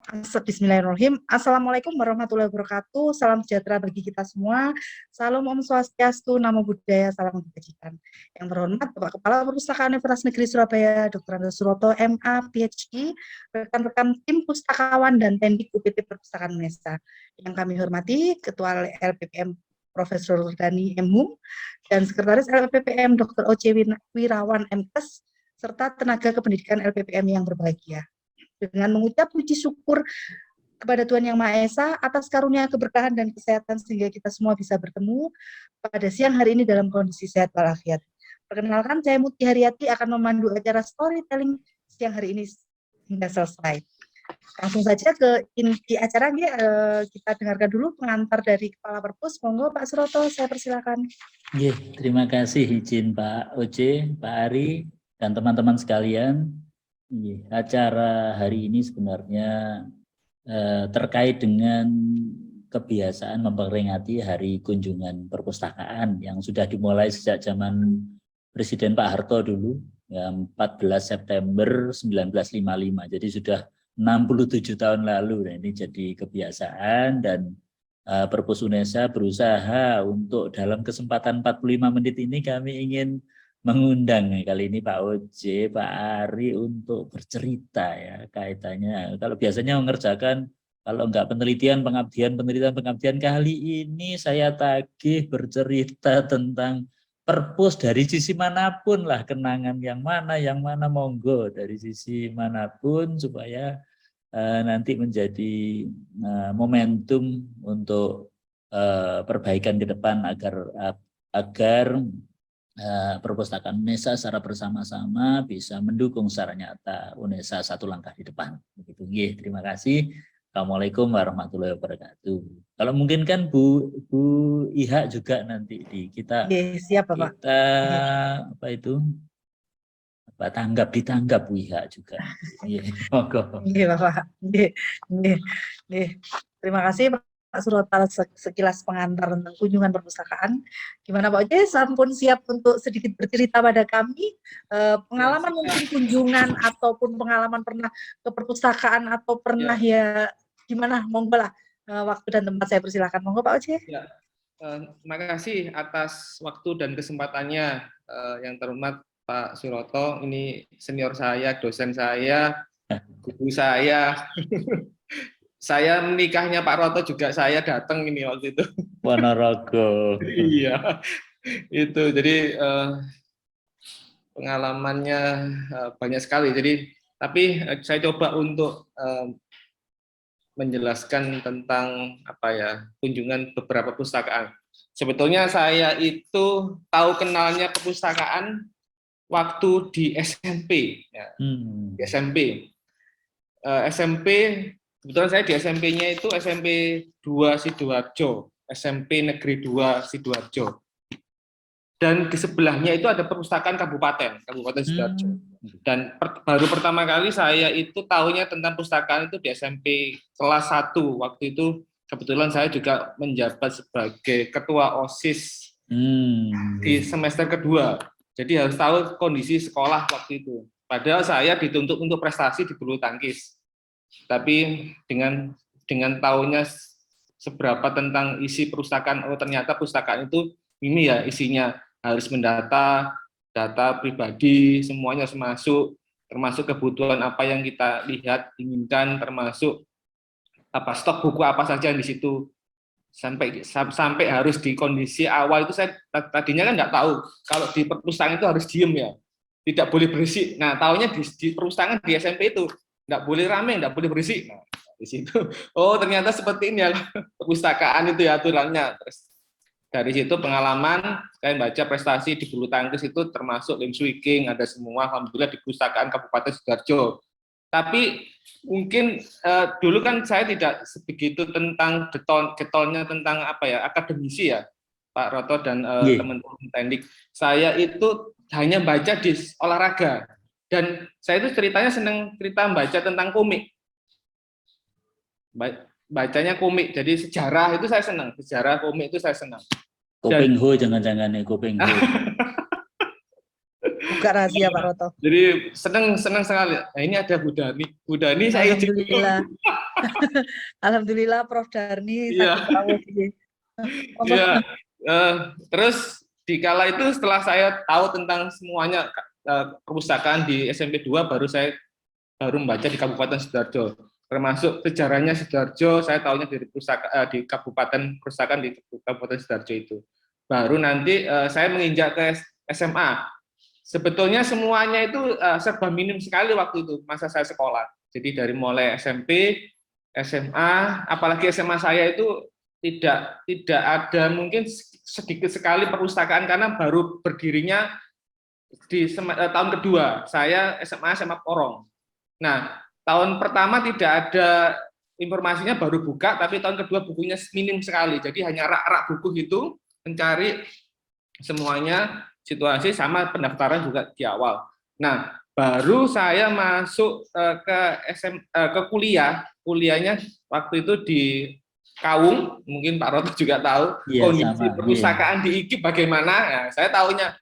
Bismillahirrahmanirrahim. Assalamualaikum warahmatullahi wabarakatuh. Salam sejahtera bagi kita semua. Salam Om Swastiastu, Namo Buddhaya, salam kebajikan. Yang terhormat Bapak Kepala Perpustakaan Universitas Negeri Surabaya, Dr. Andes Suroto, MA, PhD, rekan-rekan tim pustakawan dan Tendik UPT Perpustakaan Unesa. Yang kami hormati Ketua LPPM Profesor Dani M. Hum dan Sekretaris LPPM Dr. O.C. Wirawan MKes serta tenaga kependidikan LPPM yang berbahagia. Dengan mengucap puji syukur kepada Tuhan Yang Maha Esa atas karunia keberkahan dan kesehatan sehingga kita semua bisa bertemu pada siang hari ini dalam kondisi sehat walafiat. Perkenalkan, saya Muti Haryati akan memandu acara storytelling siang hari ini hingga selesai. Langsung saja ke inti acara, kita dengarkan dulu pengantar dari Kepala Perpus. Monggo Pak Suroto, saya persilakan. Terima kasih izin Pak Oce, Pak Ari, dan teman-teman sekalian. Acara hari ini sebenarnya terkait dengan kebiasaan memperingati Hari Kunjungan Perpustakaan yang sudah dimulai sejak zaman Presiden Pak Harto dulu, ya, 14 September 1955. Jadi sudah 67 tahun lalu. Nah, ini jadi kebiasaan dan Perpus Unesa berusaha untuk dalam kesempatan 45 menit ini kami ingin mengundang kali ini Pak Oce, Pak Ari untuk bercerita ya kaitannya. Kalau biasanya mengerjakan kalau enggak penelitian, pengabdian, kali ini saya tagih bercerita tentang perpus dari sisi manapun lah, kenangan yang mana monggo dari sisi manapun supaya nanti menjadi momentum untuk perbaikan ke depan agar Perpustakaan Unesa secara bersama-sama bisa mendukung secara nyata Unesa satu langkah di depan. Begitu. Terima kasih. Assalamualaikum warahmatullahi wabarakatuh. Kalau mungkin kan Bu Iha juga nanti kita siap Bapak. Kita apa itu? Ditanggap Bu Iha juga. Monggo. Bapak. Terima kasih Pak Suroto sekilas pengantar tentang kunjungan perpustakaan. Gimana Pak Oce, sampun siap untuk sedikit bercerita pada kami pengalaman mungkin kunjungan ataupun pengalaman pernah ke perpustakaan atau pernah ya gimana? Monggo lah, waktu dan tempat saya persilakan. Monggo Pak Oce. Terima kasih atas waktu dan kesempatannya yang terhormat Pak Suroto. Ini senior saya, dosen saya, guru saya. Saya menikahnya Pak Roto juga saya datang ini waktu itu. Ponorogo. Iya, itu jadi pengalamannya banyak sekali. Tapi saya coba untuk menjelaskan tentang kunjungan beberapa perpustakaan. Sebetulnya saya itu tahu kenalnya perpustakaan waktu di SMP. Ya. Di SMP. Kebetulan saya di SMP-nya itu SMP 2 Sidoarjo, SMP Negeri 2 Sidoarjo. Dan di sebelahnya itu ada perpustakaan Kabupaten Sidoarjo. Dan baru pertama kali saya itu tahunya tentang perpustakaan itu di SMP kelas 1. Waktu itu kebetulan saya juga menjabat sebagai ketua OSIS di semester kedua. Jadi harus tahu kondisi sekolah waktu itu. Padahal saya dituntut untuk prestasi di bulu tangkis. Tapi dengan tahunya seberapa tentang isi perpustakaan, ternyata perpustakaan itu ini ya isinya harus mendata, data pribadi, semuanya harus masuk, termasuk kebutuhan apa yang kita lihat, inginkan, termasuk stok buku apa saja di situ. Sampai harus di kondisi awal itu saya tadinya kan nggak tahu kalau di perpustakaan itu harus diem ya, tidak boleh berisik. Nah, tahunya di perpustakaan di SMP itu nggak boleh rame, nggak boleh berisik. Nah, di situ, oh ternyata seperti ini ya perpustakaan itu ya aturannya. Terus dari situ pengalaman, saya baca prestasi di bulu tangkis itu termasuk lim swiking, ada semua, alhamdulillah di perpustakaan Kabupaten Sidoarjo. Tapi mungkin dulu kan saya tidak sebegitu tentang getolnya tentang akademisi ya, Pak Roto dan teman-teman teknik. Saya itu hanya baca di olahraga. Dan saya itu ceritanya senang baca tentang komik. Bacanya komik, jadi sejarah itu saya senang. Sejarah komik itu saya senang. Kopeng Ho, jangan-jangan nih Kopeng Ho. Buka rahasia Pak Roto. Jadi senang sekali. Nah, ini ada Bu Dani. Bu Dani saya Alhamdulillah. Alhamdulillah Prof. Darni Iya. saking rawuh iki. Iya. Terus dikala itu setelah saya tahu tentang semuanya perpustakaan di SMP 2 baru membaca di Kabupaten Sidoarjo. Termasuk sejarahnya Sidoarjo, saya tahunya dari di Kabupaten Perpustakaan di Kabupaten Sidoarjo itu. Baru nanti saya menginjak ke SMA. Sebetulnya semuanya itu serba minim sekali waktu itu masa saya sekolah. Jadi dari mulai SMP, SMA, apalagi SMA saya itu tidak ada mungkin sedikit sekali perpustakaan karena baru berdirinya di tahun kedua. Saya SMA Porong. Nah, tahun pertama tidak ada informasinya, baru buka, tapi tahun kedua bukunya minim sekali. Jadi hanya rak-rak buku itu mencari semuanya, situasi sama pendaftaran juga di awal. Nah, baru saya masuk ke kuliahnya waktu itu di Kawung, mungkin Pak Roto juga tahu kondisi perpustakaan di IKIP bagaimana. Nah, saya tahunya,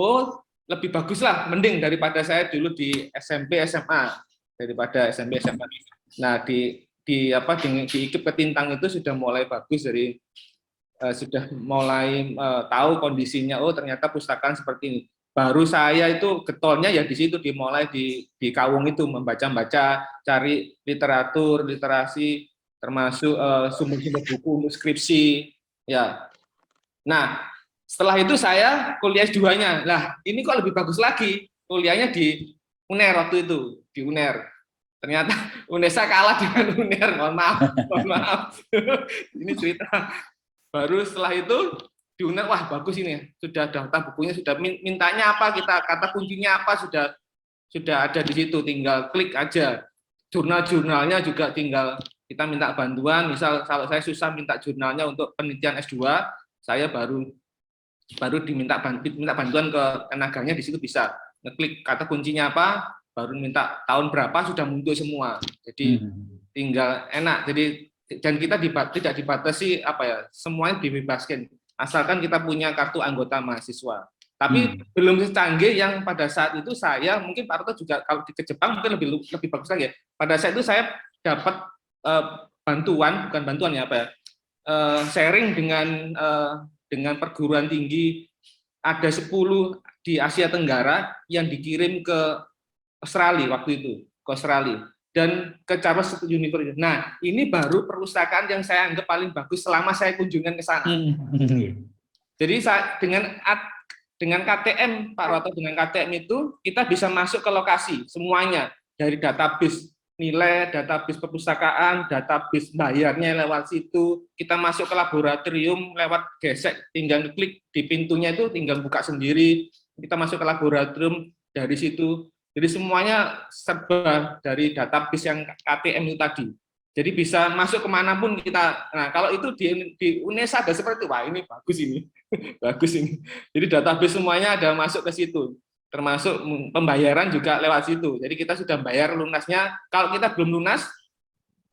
oh lebih bagus lah, mending daripada saya dulu di SMP SMA, daripada SMP SMA. Nah, di IKIP Ketintang itu sudah mulai bagus, dari sudah mulai tahu kondisinya, oh ternyata perpustakaan seperti ini. Baru saya itu getolnya ya di situ, dimulai di Kawung itu, membaca-baca, cari literatur, literasi, termasuk sumber-sumber buku untuk skripsi. Ya. Nah, setelah itu saya kuliah S2-nya. Nah, ini kok lebih bagus lagi. Kuliahnya di UNER waktu itu, di UNER. Ternyata UNESA kalah dengan UNER, mohon maaf. Ini cerita. Baru setelah itu di UNER, wah bagus ini, sudah daftar bukunya, sudah mintanya apa, kita kata kuncinya apa, sudah ada di situ, tinggal klik aja. Jurnal-jurnalnya juga tinggal kita minta bantuan, misal kalau saya susah minta jurnalnya untuk penelitian S2, saya baru diminta bantuan ke tenaganya, di situ bisa ngeklik kata kuncinya apa, baru minta tahun berapa, sudah muncul semua. Jadi tinggal enak. Jadi dan kita tidak dibatasi semuanya dibebaskan, asalkan kita punya kartu anggota mahasiswa. Tapi belum secanggih yang pada saat itu saya, mungkin Pak Roto juga kalau di Jepang mungkin lebih bagus lagi ya. Pada saat itu saya dapat bukan bantuan ya, sharing dengan perguruan tinggi, ada 10 di Asia Tenggara yang dikirim ke Australia waktu itu, ke Australia dan ke Charles University. Nah, ini baru perpustakaan yang saya anggap paling bagus selama saya kunjungan ke sana. Jadi dengan KTM, Pak Roto, dengan KTM itu kita bisa masuk ke lokasi semuanya, dari database nilai, database perpustakaan, database bayarnya lewat situ, kita masuk ke laboratorium lewat gesek, tinggal klik di pintunya itu, tinggal buka sendiri, kita masuk ke laboratorium dari situ. Jadi semuanya serba dari database yang KTM itu tadi. Jadi bisa masuk kemanapun kita. Nah, kalau itu di UNESA ada seperti itu, wah ini bagus ini, bagus ini. Jadi database semuanya ada masuk ke situ, termasuk pembayaran juga lewat situ. Jadi kita sudah bayar lunasnya. Kalau kita belum lunas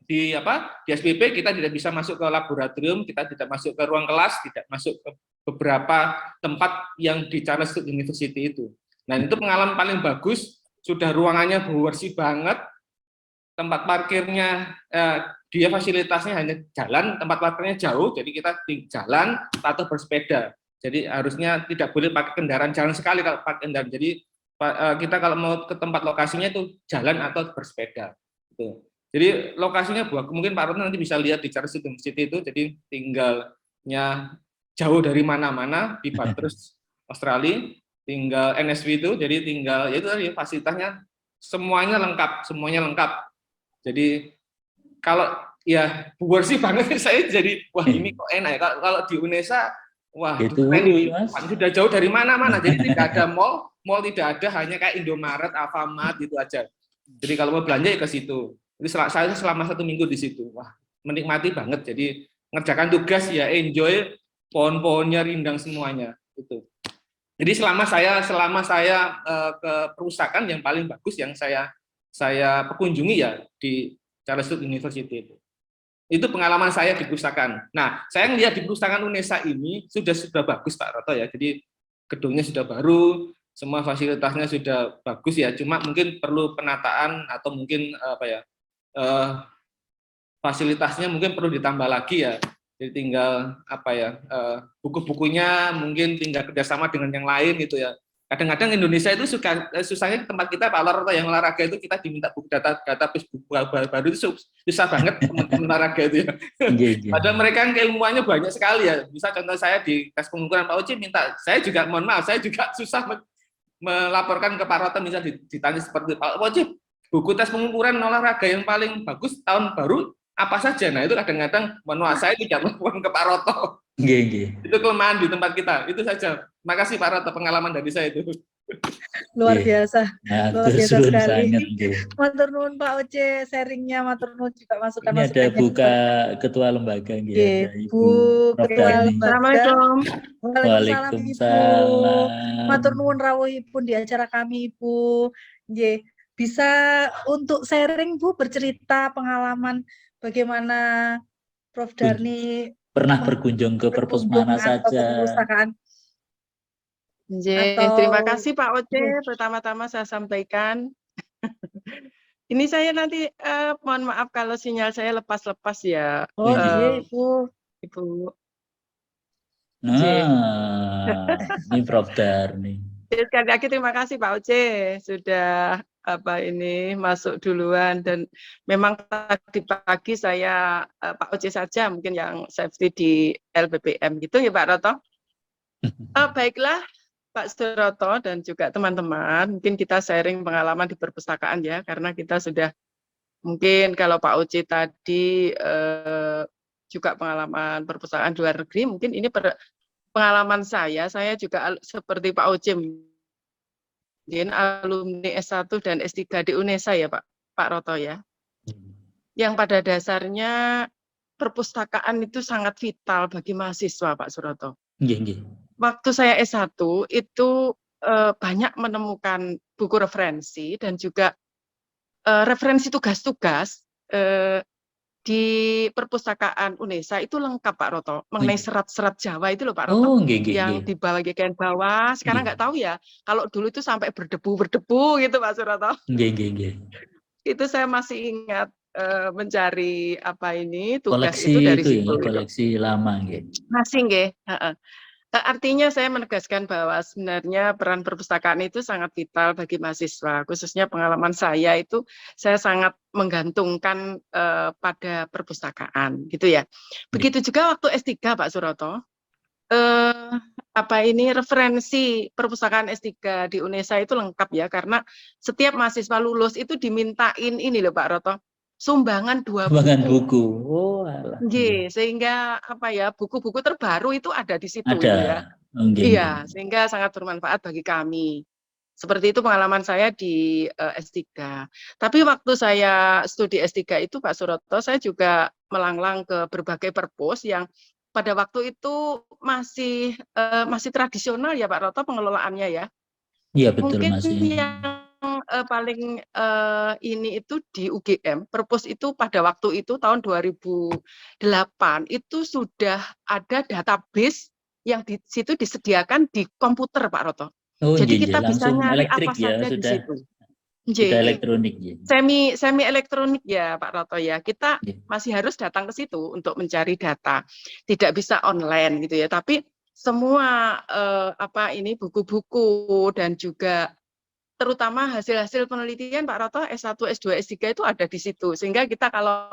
di SPP, kita tidak bisa masuk ke laboratorium, kita tidak masuk ke ruang kelas, tidak masuk ke beberapa tempat yang di Charles University itu. Nah, itu pengalaman paling bagus. Sudah ruangannya bersih banget. Tempat parkirnya, dia fasilitasnya hanya jalan, tempat parkirnya jauh, jadi kita di jalan atau bersepeda. Jadi harusnya tidak boleh pakai kendaraan jalan sekali kalau pakai kendaraan. Jadi kita kalau mau ke tempat lokasinya itu jalan atau bersepeda. Gitu. Jadi lokasinya mungkin Pak Roto nanti bisa lihat di Charles University itu, jadi tinggalnya jauh dari mana-mana di Bathurst, Australia, tinggal NSW itu, jadi tinggal ya itu tadi fasilitasnya semuanya lengkap. Jadi kalau ya bersih banget, saya jadi wah ini kok enak ya. Kalau di UNESA wah itu sudah jauh dari mana-mana. Jadi tidak ada mall tidak ada, hanya kayak Indomaret, Alfamart gitu aja. Jadi kalau mau belanja ya ke situ. Jadi saya selama 1 minggu di situ, wah menikmati banget. Jadi ngerjakan tugas ya enjoy, pohon-pohonnya rindang semuanya itu. Jadi selama saya ke perpustakaan yang paling bagus yang saya kunjungi ya di Charles University itu. Itu pengalaman saya di perpustakaan. Nah, saya melihat di perpustakaan UNESA ini sudah bagus Pak Roto ya. Jadi gedungnya sudah baru, semua fasilitasnya sudah bagus ya. Cuma mungkin perlu penataan atau mungkin fasilitasnya mungkin perlu ditambah lagi ya. Jadi tinggal buku-bukunya mungkin tinggal kerjasama dengan yang lain gitu ya. Kadang-kadang Indonesia itu susahnya tempat kita Pak Larto yang olahraga itu kita diminta buku database buku baru itu susah banget teman-teman olahraga itu ya. Padahal mereka kan keilmuannya banyak sekali ya. Bisa contoh saya di tes pengukuran Pak Oce minta, saya juga mohon maaf, saya juga susah melaporkan ke Pak Roto misalnya ditanya seperti Pak Oce, buku tes pengukuran olahraga yang paling bagus tahun baru apa saja. Nah itu kadang-kadang mohon maaf saya tidak melaporkan ke Pak Roto. Itu kelemahan di tempat kita. Itu saja. Makasih Pak Roto pengalaman dari saya itu. Luar biasa. Luar biasa sekali. Matur nuwun Pak Oce sharingnya, matur nuwun juga masukan. Ini ada buka ketua lembaga Bu Ketua Lembaga. Waalaikumsalam. Matur nuwun rawuhipun di acara kami Ibu. Nggih. Bisa untuk sharing Bu, bercerita pengalaman bagaimana Prof Darni pernah berkunjung ke perpus mana saja. Terima kasih Pak Oce. Pertama-tama saya sampaikan, ini saya nanti mohon maaf kalau sinyal saya lepas-lepas ya. Oh iya Ibu. Nah, ini Prof Darni. Sekali lagi terima kasih Pak Oce sudah masuk duluan, dan memang tadi pagi saya Pak Oce saja mungkin yang safety di LBPM gitu ya Pak Roto. Baiklah Pak Suroto dan juga teman-teman, mungkin kita sharing pengalaman di perpustakaan ya, karena kita sudah mungkin kalau Pak Oce tadi juga pengalaman perpustakaan luar negeri, mungkin ini pengalaman saya juga seperti Pak Oce, mungkin alumni S1 dan S3 di UNESA ya Pak Roto ya, yang pada dasarnya perpustakaan itu sangat vital bagi mahasiswa Pak Suroto. Waktu saya S1 itu banyak menemukan buku referensi dan juga referensi tugas-tugas di perpustakaan UNESA itu lengkap Pak Roto, mengenai serat-serat Jawa itu loh Pak Roto, yang di bawah bagian bawah. Sekarang nggak tahu ya, kalau dulu itu sampai berdebu gitu Pak Suroto. Itu saya masih ingat mencari tugas koleksi itu dari situ. Koleksi lama masih nggih. Artinya saya menegaskan bahwa sebenarnya peran perpustakaan itu sangat vital bagi mahasiswa, khususnya pengalaman saya itu saya sangat menggantungkan pada perpustakaan gitu ya. Begitu juga waktu S3 Pak Suroto, referensi perpustakaan S3 di UNESA itu lengkap ya, karena setiap mahasiswa lulus itu dimintain ini loh Pak Roto, sumbangan 2 buku. Oh, alah. Sehingga buku-buku terbaru itu ada di situ ada. Ya. Iya, sehingga sangat bermanfaat bagi kami. Seperti itu pengalaman saya di S3. Tapi waktu saya studi S3 itu Pak Suroto, saya juga melanglang ke berbagai perpus yang pada waktu itu masih tradisional ya Pak Roto pengelolaannya ya. Iya betul. Mungkin masih. Yang paling ini itu di UGM, perpus itu pada waktu itu tahun 2008 itu sudah ada database yang di situ disediakan di komputer Pak Roto. Jadi kita bisa nyari apa saja di situ. Sudah elektronik ya. Semi elektronik ya Pak Roto ya. Kita masih harus datang ke situ untuk mencari data. Tidak bisa online gitu ya. Tapi semua buku-buku dan juga terutama hasil-hasil penelitian Pak Roto S1, S2, S3 itu ada di situ. Sehingga kita kalau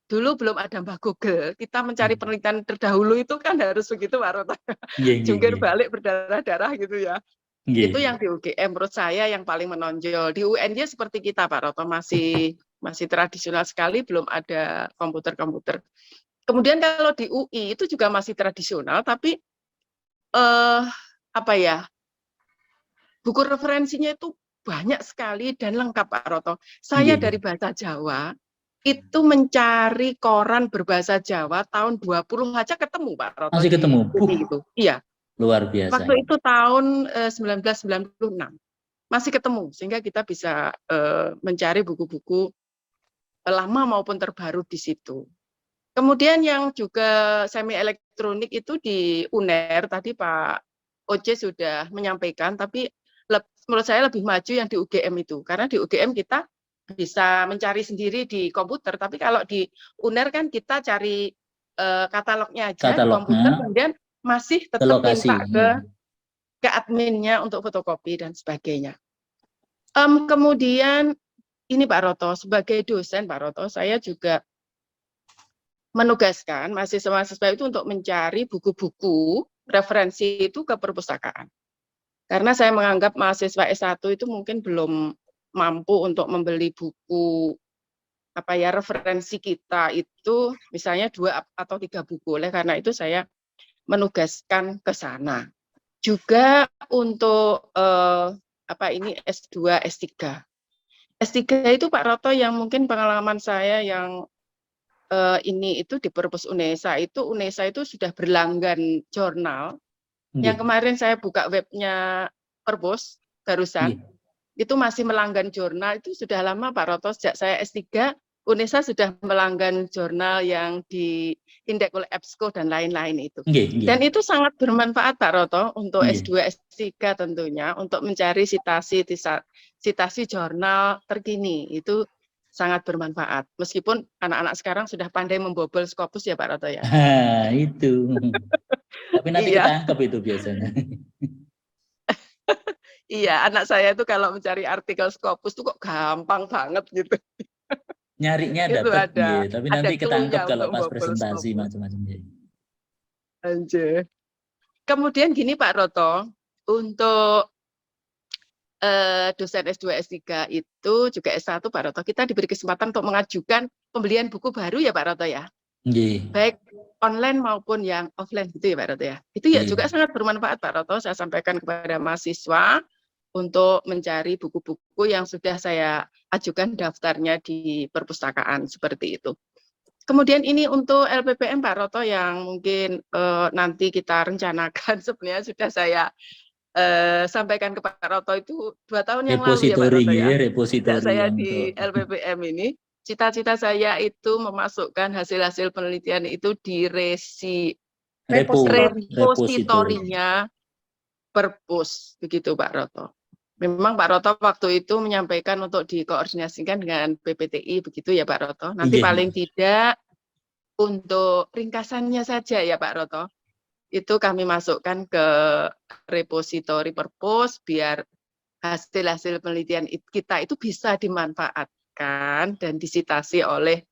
dulu belum ada Mbah Google, kita mencari penelitian terdahulu itu kan harus begitu Pak Roto. Jungkir balik berdarah-darah gitu ya. Itu yang di UGM menurut saya yang paling menonjol. Di UNY seperti kita Pak Roto masih tradisional sekali, belum ada komputer-komputer. Kemudian kalau di UI itu juga masih tradisional, tapi buku referensinya itu banyak sekali dan lengkap Pak Roto. Saya dari bahasa Jawa itu mencari koran berbahasa Jawa tahun 20 aja ketemu Pak Roto. Masih ketemu? Gitu. Iya. Luar biasa. Waktu itu tahun 1996 masih ketemu, sehingga kita bisa mencari buku-buku lama maupun terbaru di situ. Kemudian yang juga semi elektronik itu di UNER tadi Pak Oce sudah menyampaikan, tapi menurut saya lebih maju yang di UGM itu, karena di UGM kita bisa mencari sendiri di komputer, tapi kalau di UNER kan kita cari katalognya aja di komputer, kemudian masih tetap minta ke adminnya untuk fotokopi dan sebagainya. Kemudian ini Pak Roto, sebagai dosen Pak Roto, saya juga menugaskan mahasiswa-mahasiswa itu untuk mencari buku-buku referensi itu ke perpustakaan. Karena saya menganggap mahasiswa S1 itu mungkin belum mampu untuk membeli buku referensi kita itu misalnya 2 atau 3 buku. Oleh karena itu saya menugaskan ke sana. Juga untuk S2, S3. S3 itu Pak Roto yang mungkin pengalaman saya yang ini itu di Perpus UNESA itu sudah berlanggan jurnal. Yang kemarin saya buka webnya Perpus barusan, itu masih melanggan jurnal, itu sudah lama Pak Roto, sejak saya S3, UNESA sudah melanggan jurnal yang diindeks oleh EBSCO dan lain-lain itu. Dan itu sangat bermanfaat Pak Roto untuk S2, S3 tentunya, untuk mencari sitasi jurnal terkini, itu sangat bermanfaat. Meskipun anak-anak sekarang sudah pandai membobol Scopus ya Pak Roto ya. Itu. Tapi nanti ketangkep itu biasanya. Iya, anak saya itu kalau mencari artikel Scopus itu kok gampang banget gitu. Nyarinya dapat, tapi nanti ketangkep kalau pas presentasi macam-macam. Anjir. Kemudian gini Pak Roto, untuk dosen S2, S3 itu juga S1 Pak Roto, kita diberi kesempatan untuk mengajukan pembelian buku baru ya Pak Roto ya. Baik online maupun yang offline gitu ya Pak Roto ya. Itu ya juga sangat bermanfaat Pak Roto, saya sampaikan kepada mahasiswa untuk mencari buku-buku yang sudah saya ajukan daftarnya di perpustakaan seperti itu. Kemudian ini untuk LPPM Pak Roto yang mungkin nanti kita rencanakan, sebenarnya sudah saya sampaikan ke Pak Roto itu 2 tahun yang lalu ya Pak Roto ya. Sejak saya di LPPM ini, cita-cita saya itu memasukkan hasil-hasil penelitian itu di repositorinya Perpus, begitu Pak Roto. Memang Pak Roto waktu itu menyampaikan untuk dikoordinasikan dengan PPTI, begitu ya Pak Roto. Nanti paling tidak untuk ringkasannya saja ya Pak Roto, itu kami masukkan ke repositori Perpus biar hasil-hasil penelitian kita itu bisa dimanfaatkan dan disitasi oleh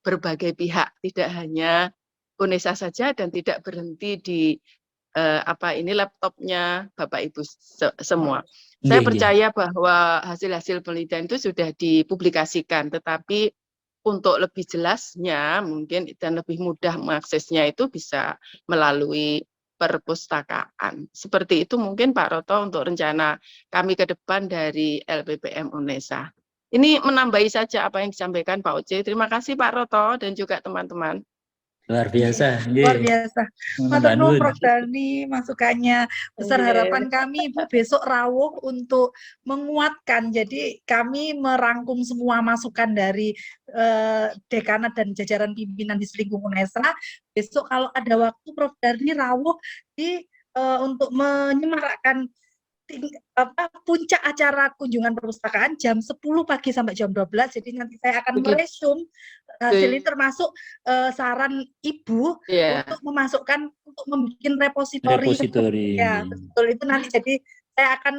berbagai pihak, tidak hanya UNESA saja dan tidak berhenti di laptopnya Bapak Ibu semua. Saya percaya bahwa hasil-hasil penelitian itu sudah dipublikasikan, tetapi untuk lebih jelasnya mungkin dan lebih mudah mengaksesnya itu bisa melalui perpustakaan. Seperti itu mungkin Pak Roto untuk rencana kami ke depan dari LPPM UNESA. Ini menambahi saja apa yang disampaikan Pak Oce. Terima kasih Pak Roto dan juga teman-teman. Luar biasa. Luar biasa. Matur nuwun Prof Dani masukannya. Besar harapan kami Ibu besok rawuh untuk menguatkan. Jadi kami merangkum semua masukan dari dekanat dan jajaran pimpinan di Selingkuh UNESA. Besok kalau ada waktu Prof Dani rawuh untuk menyemarakkan puncak acara kunjungan perpustakaan jam 10 pagi sampai jam 12. Jadi nanti saya akan meresum hasil ini, termasuk saran Ibu untuk memasukkan, untuk membuat repositori. Ya, betul itu nanti. Jadi saya akan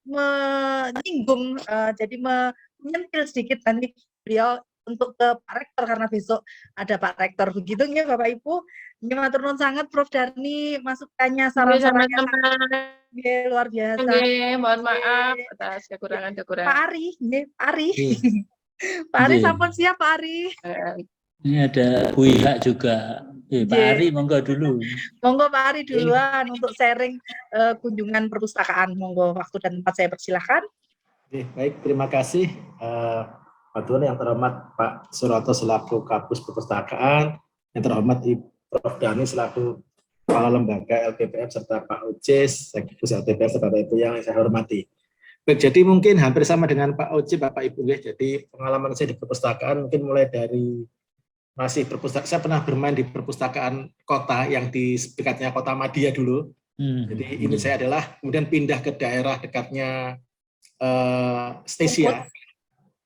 menyinggung, jadi menyentil sedikit nanti beliau untuk ke Pak Rektor, karena besok ada Pak Rektor. Begitu ya Bapak Ibu. Ini matur nuwun sangat Prof Dani masukannya, saran-sarannya luar biasa. Mohon maaf atas kekurangan-kekurangan. Pak Ari, Pak Ari. Pak Ari sampun siap Pak Ari. Ini ada Bu Iha juga. Pak Ari monggo dulu. Monggo Pak Ari duluan untuk sharing kunjungan perpustakaan. Monggo, waktu dan tempat saya persilahkan. Baik, terima kasih Pak Tuan, yang terhormat Pak Suroto selaku Kapus Perpustakaan, yang terhormat Ibu Prof Dani selaku Kepala Lembaga LPPM, serta Pak Oce, Sekjen LPPM, serta Bapak Ibu yang saya hormati. Baik, jadi mungkin hampir sama dengan Pak Oce, Bapak Ibu. Jadi pengalaman saya di perpustakaan mungkin mulai dari masih perpustakaan, saya pernah bermain di perpustakaan kota yang di dekatnya Kota Madia dulu. Jadi ini saya adalah kemudian pindah ke daerah dekatnya Stesia.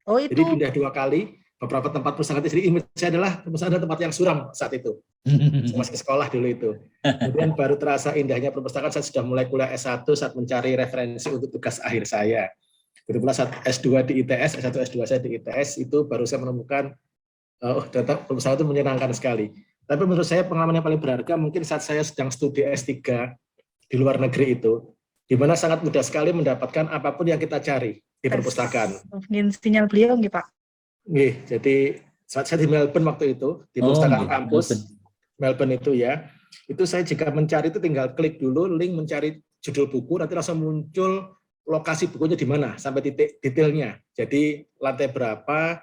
Oh, Jadi itu. pindah 2 kali, beberapa tempat perpustakaan. Jadi image saya adalah perpustakaan tempat yang suram saat itu. Saya masih ke sekolah dulu itu. Kemudian baru terasa indahnya perpustakaan saat sudah mulai kuliah S1 saat mencari referensi untuk tugas akhir saya. Begitu pula saat S2 di ITS, S1 S2 saya di ITS, itu baru saya menemukan data perpustakaan itu menyenangkan sekali. Tapi menurut saya pengalaman yang paling berharga mungkin saat saya sedang studi S3 di luar negeri itu, di mana sangat mudah sekali mendapatkan apapun yang kita cari di perpustakaan. Mungkin sinyal beliau nggih, Pak. Nggih, jadi saat saya di Melbourne waktu itu, di perpustakaan kampus Melbourne itu ya, itu saya jika mencari itu tinggal klik dulu link mencari judul buku, nanti langsung muncul lokasi bukunya di mana sampai titik detailnya. Jadi lantai berapa,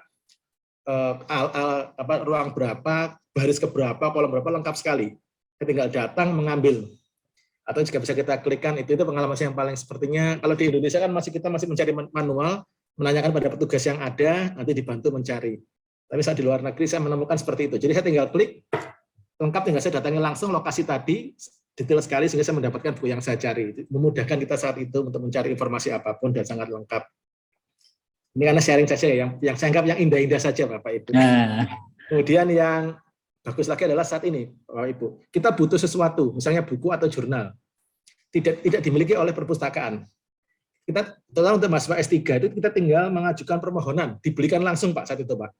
ruang berapa, baris keberapa, kolom berapa, lengkap sekali. Saya tinggal datang mengambil. Atau jika bisa kita klikkan, itu pengalaman saya yang paling sepertinya, kalau di Indonesia kan kita masih mencari manual, menanyakan pada petugas yang ada, nanti dibantu mencari. Tapi saat di luar negeri saya menemukan seperti itu. Jadi saya tinggal klik, lengkap, tinggal saya datangi langsung lokasi tadi, detail sekali sehingga saya mendapatkan buku yang saya cari. Memudahkan kita saat itu untuk mencari informasi apapun dan sangat lengkap. Ini karena sharing saja ya, yang saya anggap yang indah-indah saja Bapak Ibu. Kemudian yang bagus lagi adalah saat ini Bapak Ibu, kita butuh sesuatu, misalnya buku atau jurnal, tidak dimiliki oleh perpustakaan. Kita terutama untuk mahasiswa S3 itu kita tinggal mengajukan permohonan, dibelikan langsung Pak saat itu Pak.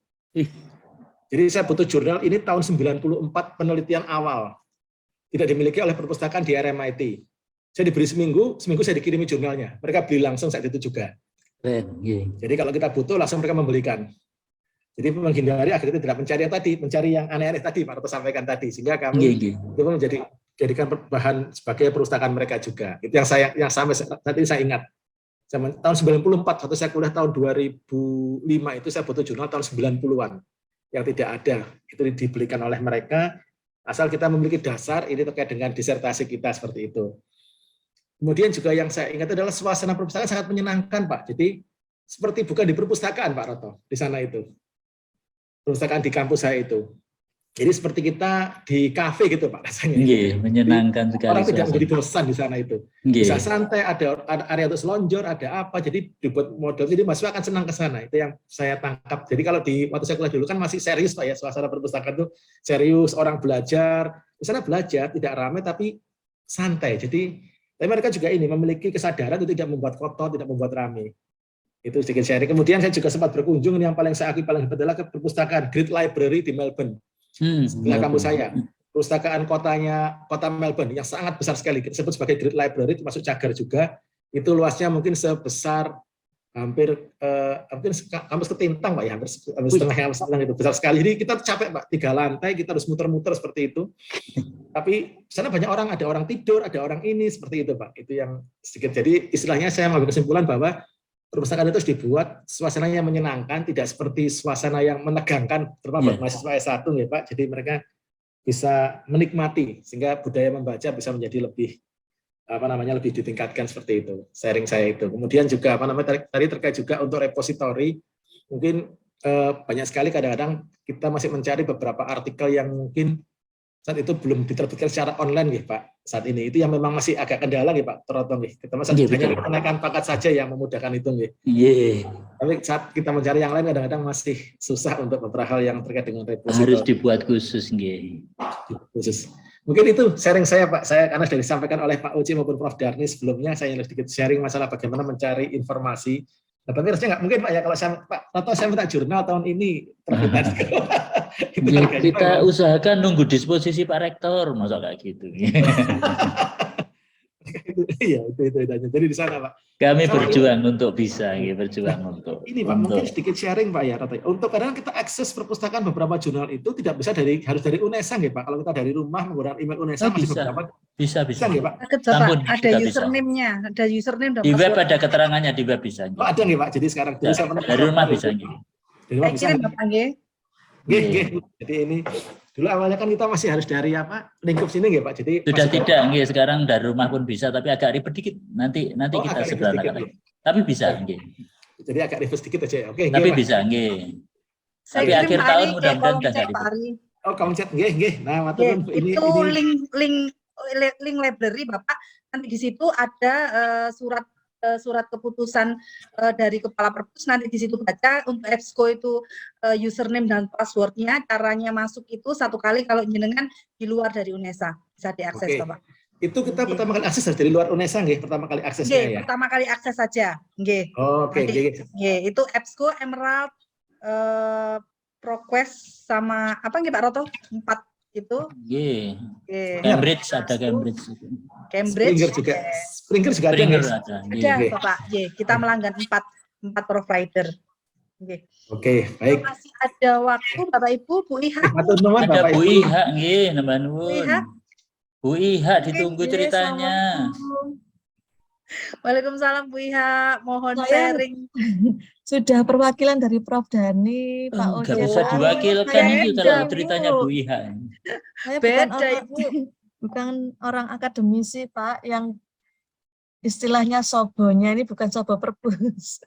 Jadi saya butuh jurnal ini tahun 94 penelitian awal. Tidak dimiliki oleh perpustakaan di RMIT. Saya diberi seminggu saya dikirimi jurnalnya. Mereka beli langsung saat itu juga. Jadi kalau kita butuh langsung mereka membelikan. Jadi menghindari akhirnya tidak mencari yang aneh-aneh tadi Pak Roto sampaikan tadi, sehingga kami itu menjadikan bahan sebagai perpustakaan mereka juga. Itu yang sampai saat ini saya ingat. Tahun 94 waktu saya kuliah tahun 2005 itu saya butuh jurnal tahun 90-an yang tidak ada. Itu dibelikan oleh mereka. Asal kita memiliki dasar, ini terkait dengan disertasi kita seperti itu. Kemudian juga yang saya ingat adalah suasana perpustakaan sangat menyenangkan, Pak. Jadi seperti bukan di perpustakaan, Pak Roto, di sana itu. Perpustakaan di kampus saya itu. Jadi seperti kita di kafe gitu, Pak, rasanya. Menyenangkan sekali. Orang tidak menjadi bosan di sana itu. Bisa santai, ada area untuk selonjor, ada apa. Jadi dibuat model, jadi mahasiswa akan senang ke sana. Itu yang saya tangkap. Jadi kalau waktu saya kuliah dulu kan masih serius, Pak ya, suasana perpustakaan itu serius, orang belajar. Di sana belajar, tidak ramai tapi santai. Tapi mereka juga memiliki kesadaran untuk tidak membuat kotor, tidak membuat ramai. Itu sedikit sharing. Kemudian saya juga sempat berkunjung, yang paling saya akui paling hebat adalah ke perpustakaan Great Library di Melbourne. Sebelah kampus saya, perpustakaan kota Melbourne yang sangat besar sekali, disebut sebagai Great Library, termasuk cagar juga. Itu luasnya mungkin sebesar hampir kampus Ketintang Pak ya, hampir setengah itu besar sekali. Jadi kita capek Pak, 3 lantai kita harus muter-muter seperti itu. Tapi di sana banyak orang, ada orang tidur, ada orang ini seperti itu Pak. Itu yang sedikit. Jadi istilahnya saya mengambil kesimpulan bahwa perpustakaan itu harus dibuat suasananya menyenangkan, tidak seperti suasana yang menegangkan, terutama buat mahasiswa S1 ya Pak. Jadi mereka bisa menikmati sehingga budaya membaca bisa menjadi lebih lebih ditingkatkan seperti itu. Sharing saya itu. Kemudian juga tadi terkait juga untuk repositori, mungkin banyak sekali kadang-kadang kita masih mencari beberapa artikel yang mungkin saat itu belum diterbitkan secara online nih Pak. Saat ini itu yang memang masih agak kendala nih Pak Troto nih. Kita hanya menaikkan pangkat saja yang memudahkan itu nih. Tapi saat kita mencari yang lain kadang-kadang masih susah untuk beberapa hal yang terkait dengan repositori. Harus dibuat khusus nggih. Khusus. Mungkin itu sharing saya Pak. Saya karena sudah disampaikan oleh Pak Uci maupun Prof Darni sebelumnya, saya sedikit sharing masalah bagaimana mencari informasi. Nah, tapi harusnya nggak mungkin Pak ya kalau Pak Toto saya minta jurnal tahun ini terbitan. Kita usahakan nunggu disposisi Pak Rektor, masa kayak gitu. Iya itu. Jadi di sana Pak. Kami berjuang untuk bisa, berjuang untuk. Ini Pak mungkin sedikit sharing Pak ya. Untuk kadang kita akses perpustakaan beberapa jurnal itu tidak bisa harus dari UNESA nggih Pak. Kalau kita dari rumah menggunakan email UNESA masih beberapa. Bisa nggih Pak. Ada username-nya, ada username dan di web ada keterangannya di web bisa. Oh, ada nggih Pak. Jadi sekarang dari rumah bisa nggih. Dari rumah bisa. Nggih. Jadi ini dulu awalnya kan kita masih harus dari lingkup sini nggih Pak. Jadi sudah tidak nggih, sekarang dari rumah pun bisa tapi agak ribet dikit. Nanti kita sederhanakan. Tapi bisa nggih. Jadi agak ribet sedikit aja. Oke, tapi bisa nggih. Tapi akhir tahun mudah-mudahan sudah jadi. Oh, kamu chat nggih. Nah, maturun ini link library Bapak. Nanti di situ ada surat surat keputusan dari Kepala Perpus, nanti di situ baca untuk EBSCO itu username dan passwordnya, caranya masuk itu 1 kali kalau jenengan di luar dari UNESA bisa diakses, Oke. Bapak. Itu kita Oke. pertama kali akses dari luar UNESA nggih, pertama kali aksesnya ya. Pertama kali akses saja, nggih. Oke, Nanti, nggih, itu EBSCO, Emerald, ProQuest sama apa nggih Pak Roto? 4 itu. Nggih. Nggih. Cambridge ada Cambridge. Cambridge. Springer juga ada Springer nggih? ada. Ada, Nggih. Bapak. Nggih, kita melanggan 4 provider. Nggih. Oke, baik. Masih ada waktu Bapak Ibu, Bu Iha. Matur nuwun Ada Bapak Bu Ibu. Iha nggih, nambah Bu nuwun. Iha. Bu Iha Oke, ditunggu nggih, ceritanya. Assalamualaikum. Waalaikumsalam Bu Iha, mohon Saya sharing. sudah perwakilan dari Prof. Dani, Pak Enggak Oce, bisa Pak Ari. diwakilkan saya ini beda, kalau Bu. ceritanya Bu Iha. Saya Beda, Ibu. bukan orang akademisi, Pak, yang istilahnya sobonya ini bukan sobo perpus.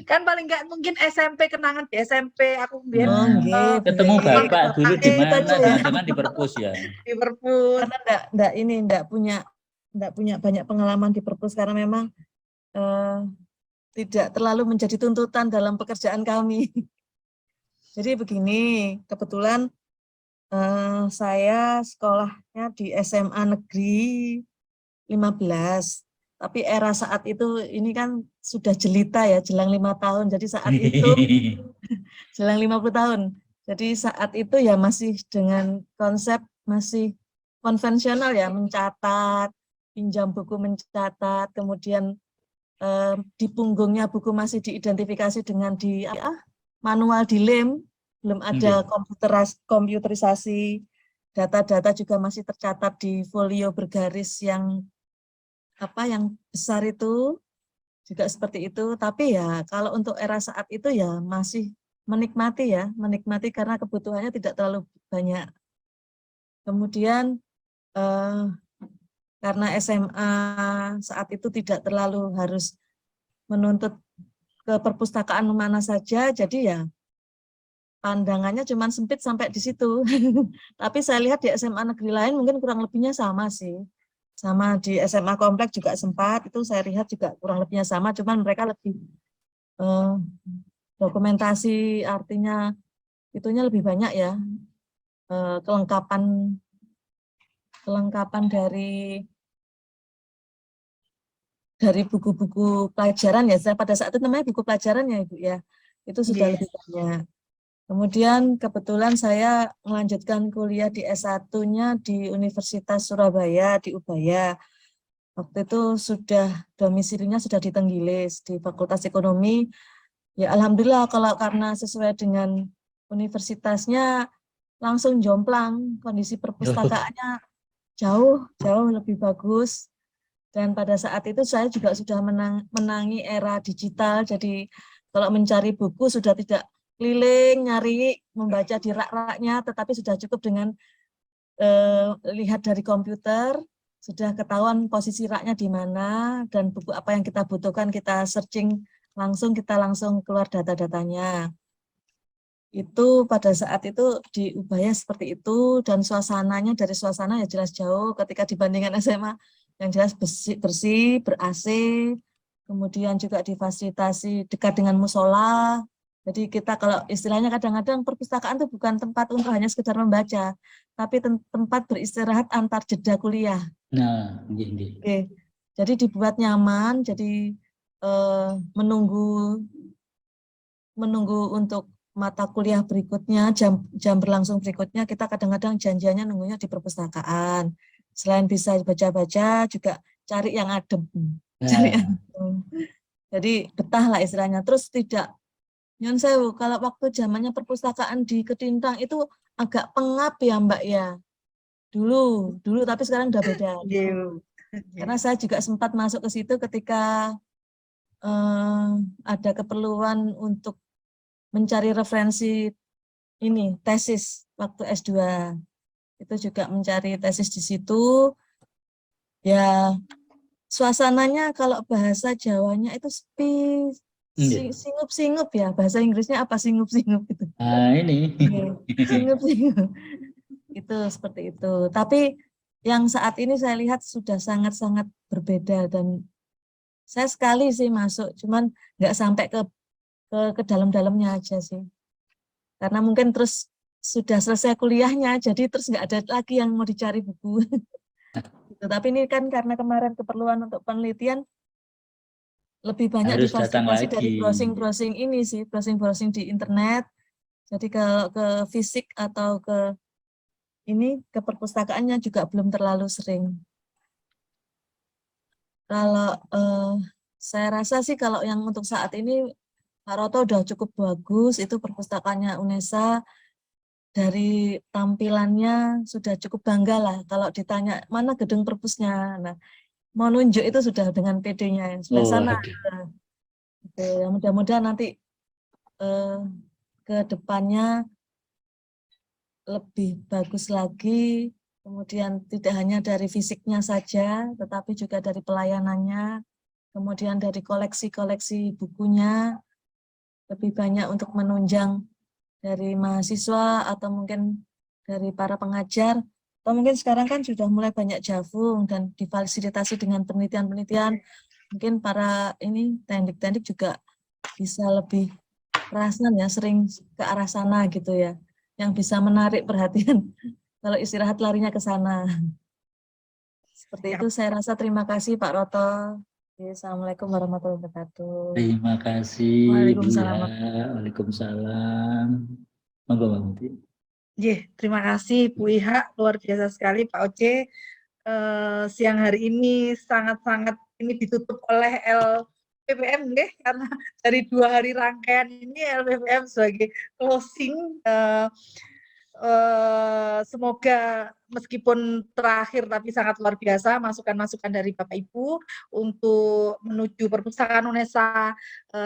Kan paling nggak mungkin SMP, kenangan di SMP aku biar Oh, nggih, Ketemu boleh. Bapak dulu di Kita mana? aja ya. Jangan di perpus ya. di perpus. Karena enggak punya banyak pengalaman di perpus karena memang tidak terlalu menjadi tuntutan dalam pekerjaan kami. Jadi begini, kebetulan saya sekolahnya di SMA Negeri 15, tapi era saat itu ini kan sudah jelita ya, jelang 5 tahun. Jadi saat itu jelang 50 tahun. Jadi saat itu ya masih dengan konsep masih konvensional ya, mencatat, pinjam buku mencatat, kemudian di punggungnya buku masih diidentifikasi dengan manual di lem, belum ada komputerisasi, data-data juga masih tercatat di folio bergaris yang besar itu, juga seperti itu. Tapi ya kalau untuk era saat itu ya masih menikmati karena kebutuhannya tidak terlalu banyak. Kemudian karena SMA saat itu tidak terlalu harus menuntut ke perpustakaan mana saja, jadi ya pandangannya cuma sempit sampai di situ. Tapi saya lihat di SMA negeri lain mungkin kurang lebihnya sama sih. Sama di SMA kompleks juga sempat, itu saya lihat juga kurang lebihnya sama, cuman mereka lebih dokumentasi, artinya itunya lebih banyak ya, kelengkapan dari buku-buku pelajaran ya, pada saat itu namanya buku pelajaran ya Ibu ya, itu sudah lebih banyak. Kemudian kebetulan saya melanjutkan kuliah di S1-nya di Universitas Surabaya, di Ubaya. Waktu itu domisilinya sudah di Tenggilis, di Fakultas Ekonomi. Ya alhamdulillah karena sesuai dengan universitasnya langsung jomplang, kondisi perpustakaannya jauh lebih bagus. Dan pada saat itu saya juga sudah menangi era digital, jadi kalau mencari buku sudah tidak keliling, nyari, membaca di rak-raknya, tetapi sudah cukup dengan lihat dari komputer, sudah ketahuan posisi raknya di mana, dan buku apa yang kita butuhkan, kita searching kita langsung keluar data-datanya. Itu pada saat itu di Ubaya seperti itu, dan suasananya dari suasana ya jelas jauh ketika dibandingkan SMA, yang jelas bersih, ber-AC, kemudian juga difasilitasi dekat dengan musola. Jadi kita kalau istilahnya kadang-kadang perpustakaan itu bukan tempat untuk hanya sekedar membaca, tapi tempat beristirahat antar jeda kuliah. Nah, gini. Oke. Jadi dibuat nyaman, jadi menunggu untuk mata kuliah berikutnya, jam berlangsung berikutnya, kita kadang-kadang janjiannya nunggunya di perpustakaan. Selain bisa baca-baca, juga cari yang adem. Jadi betah lah istilahnya. Terus tidak, Nyon Sewu, kalau waktu zamannya perpustakaan di Ketintang itu agak pengap ya Mbak ya. Dulu, tapi sekarang udah beda. Karena saya juga sempat masuk ke situ ketika ada keperluan untuk mencari referensi tesis waktu S2. Itu juga mencari tesis di situ. Ya, suasananya kalau bahasa Jawanya itu sepi, singup-singup ya. Bahasa Inggrisnya apa singup-singup itu? Ini. Singup-singup. Itu seperti itu. Tapi yang saat ini saya lihat sudah sangat-sangat berbeda dan Saya sekali sih masuk, cuman nggak sampai ke dalam-dalamnya aja sih. Karena mungkin terus sudah selesai kuliahnya, jadi terus nggak ada lagi yang mau dicari buku. Gitu. Tapi ini kan karena kemarin keperluan untuk penelitian, lebih banyak Harus datang difasilitasi dari lagi. browsing-browsing ini sih, browsing-browsing di internet. Jadi kalau ke fisik atau ke perpustakaannya juga belum terlalu sering. Kalau saya rasa sih kalau yang untuk saat ini Pak Roto udah cukup bagus, itu perpustakaannya UNESA, dari tampilannya sudah cukup bangga lah. Kalau ditanya mana gedung perpusnya, nah mau nunjuk itu sudah dengan PD-nya sebelah sana. Aduh. Gitu. Ya, mudah-mudahan nanti ke depannya lebih bagus lagi, kemudian tidak hanya dari fisiknya saja, tetapi juga dari pelayanannya, kemudian dari koleksi-koleksi bukunya, lebih banyak untuk menunjang dari mahasiswa atau mungkin dari para pengajar, atau mungkin sekarang kan sudah mulai banyak javung dan difasilitasi dengan penelitian-penelitian, mungkin para teknik-teknik juga bisa lebih kerasan ya, sering ke arah sana gitu ya, yang bisa menarik perhatian kalau istirahat larinya ke sana. Seperti itu saya rasa. Terima kasih Pak Roto. Assalamualaikum warahmatullahi wabarakatuh. Terima kasih Waalaikumsalam. Waalaikumsalam. Monggo Mbak Muti. Terima kasih Bu Iha, luar biasa sekali Pak Oce. Siang hari ini sangat-sangat ini ditutup oleh LPPM karena dari 2 hari rangkaian ini LPPM sebagai closing. Semoga meskipun terakhir tapi sangat luar biasa masukan-masukan dari Bapak Ibu untuk menuju perpustakaan UNESA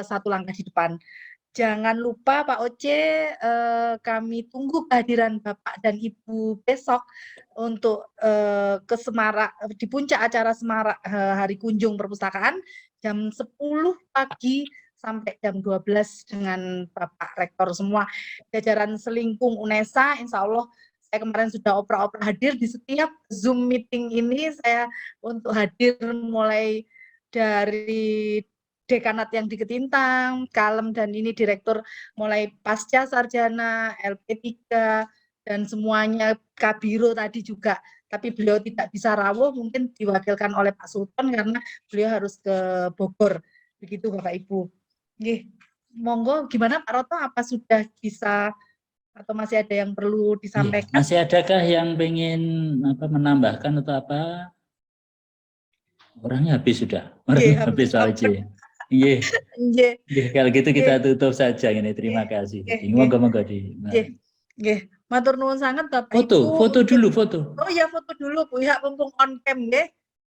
satu langkah di depan. Jangan lupa Pak Oce, kami tunggu kehadiran Bapak dan Ibu besok untuk ke Semarak, di puncak acara Semarak Hari Kunjung Perpustakaan jam 10 pagi sampai jam 12 dengan Bapak Rektor semua, jajaran selingkung UNESA. Insya Allah saya kemarin sudah opera-opera hadir di setiap Zoom meeting ini, saya untuk hadir mulai dari dekanat yang di Ketintang, Kalem, dan ini direktur mulai pasca sarjana, LP3, dan semuanya, Kabiro tadi juga. Tapi beliau tidak bisa rawuh, mungkin diwakilkan oleh Pak Sultan karena beliau harus ke Bogor. Begitu Bapak Ibu. Monggo, gimana Pak Roto, apa sudah bisa atau masih ada yang perlu disampaikan? Masih adakah yang pengen menambahkan atau apa? Orangnya habis sudah. Habis Pak Oce. Kalau gitu kita tutup saja ini. Terima kasih. Monggo di. Matur nuwun sangat Bapak Ibu. Foto dulu. Oh iya, foto dulu Bu Iha, mumpung on cam nggih.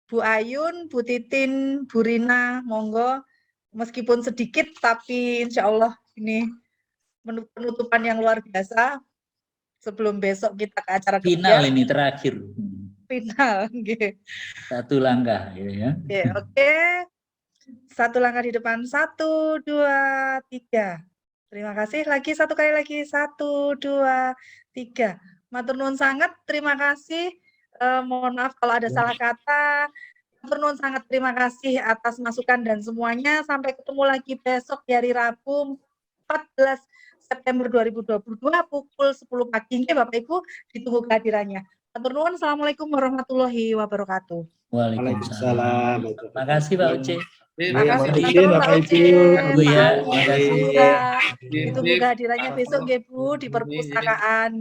Bu Ayun, Bu Titin, Bu Rina, monggo. Meskipun sedikit tapi insya Allah ini penutupan yang luar biasa sebelum besok kita ke acara final ini terakhir. Final, satu langkah ya. Oke. Satu langkah di depan, 1, 2, 3. Terima kasih. Lagi satu kali lagi, 1, 2, 3. Matur nuwun sangat, terima kasih. Mohon maaf kalau ada salah kata. Matur nuwun sangat, terima kasih atas masukan dan semuanya. Sampai ketemu lagi besok di hari Rabu 14 September 2022 pukul 10 pagi. Bapak Ibu ditunggu kehadirannya. Matur nuwun. Assalamualaikum warahmatullahi wabarakatuh. Waalaikumsalam. Terima kasih Pak Oce. Terima kasih Bapak Ibu. Ya, terima kasih. Ditunggu kehadirannya besok Bu di perpustakaan.